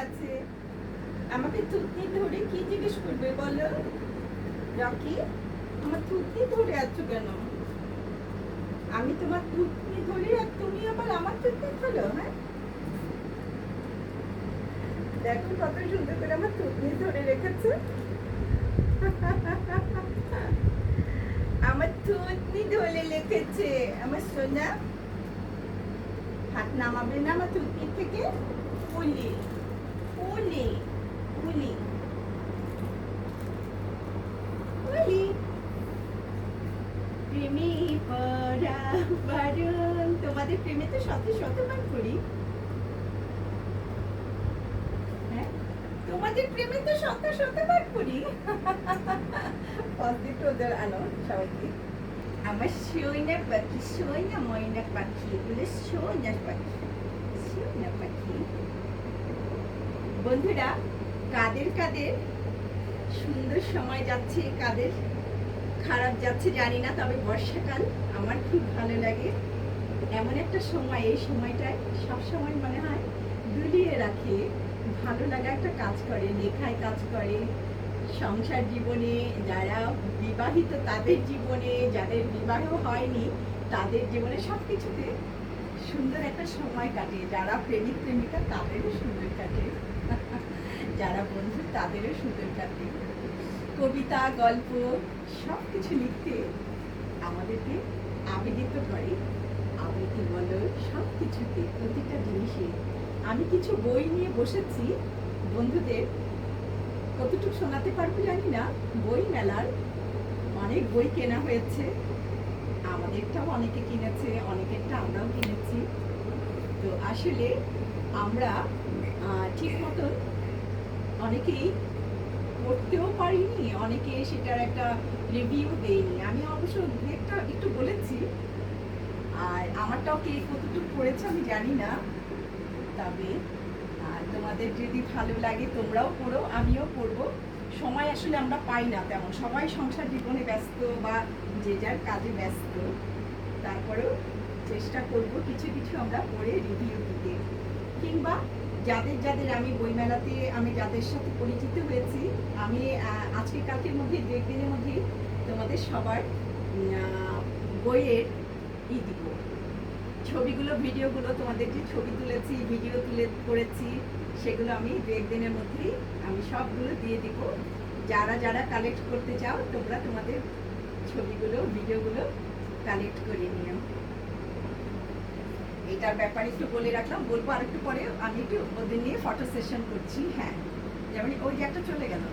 আছে। আমাকে থুতনি ধরে কি জিজ্ঞেস করবে বলো? রকি, আমার থুতনি ধরে আছো কেন? আমি তোমার থুতনি ধরি আর তুমি আবার আমার থুতনি ধরো? হ্যাঁ, দেখো কত সুন্দর করে আমার থুতনি ধরে রেখেছে। আমার থুতনি ধরে রেখেছে আমার সোনা। হাত নামাবে না আমার থুতনি থেকে। পুলি পুলি পুলি পুলি। প্রেমে পড়া বারণ। তোমাদের প্রেমে তো শত শতবার করি। হ্যাঁ, তোমাদের প্রেমে তো শত শতবার করি। পজিটিভ ওদের আনো সবাইকে। আমার সোনা পাখি, সোনা ময়না পাখি, এগুলো সোনা পাখি, সোনা পাখি। বন্ধুরা, কাদের কাদের সুন্দর সময় যাচ্ছে, কাদের খারাপ যাচ্ছে জানি না, তবে বর্ষাকাল আমার খুব ভালো লাগে। এমন একটা সময়, এই সময়টায় সবসময় মনে হয় দুলিয়ে রাখে, ভালো লাগা একটা কাজ করে, লেখায় কাজ করে, সংসার জীবনে, যারা বিবাহিত তাদের জীবনে, যাদের বিবাহ হয়নি তাদের জীবনে, সব কিছুতে সুন্দর একটা সময় কাটে। যারা প্রেমিক প্রেমিকা তাদেরও সুন্দর কাটে, যারা বন্ধু তাদেরও সুন্দর কাটে। কবিতা, গল্প সব কিছু লিখতে আমাদেরকে আবেদিত করে। আবেগী বলো সব কিছুতে, প্রতিটা জিনিসে। আমি কিছু বই নিয়ে বসেছি, বন্ধুদের কতটুকু শোনাতে পারবো জানি না। বই মেলার অনেক বই কেনা হয়েছে, আমাদেরটাও অনেকে কিনেছে, অনেকেরটা আমরাও কিনেছি। তো আসলে আমরা ঠিক মতন অনেকেই পড়তেও পারিনি, অনেকে সেটার একটা রিভিউ দেয়নি। আমি অবশ্য একটা একটু বলেছি, আর আমারটাও কে কতটুকু পড়েছে আমি জানি না। তবে তোমাদের যদি ভালো লাগে তোমরাও পড়ো, আমিও পড়বো। সময় আসলে আমরা পাই না তেমন, সবাই সংসার জীবনে ব্যস্ত বা যে যার কাজে ব্যস্ত। তারপরেও চেষ্টা করব কিছু কিছু আমরা পড়ে রিভিউ দিতে, কিংবা যাদের যাদের আমি বইমেলাতে আমি যাদের সাথে পরিচিত হয়েছি, আমি আজকে কালকের মধ্যে, দু একদিনের মধ্যে তোমাদের সবার বইয়ের দিব ছবিগুলো, ভিডিওগুলো, তোমাদের যে ছবি তুলেছি, ভিডিও তুলে করেছি, সেগুলো আমি দু একদিনের মধ্যেই আমি সবগুলো দিয়ে দিব। যারা যারা কালেক্ট করতে চাও তোমরা তোমাদের ছবিগুলো, ভিডিওগুলো কালেক্ট করে নিও। এটার ব্যাপারে একটু বলে রাখলাম, বলবো আরেকটু পরে। আমি একটু ওদের নিয়ে ফটো সেশন করছি। হ্যাঁ, যেমন ওই যে একটা চলে গেল।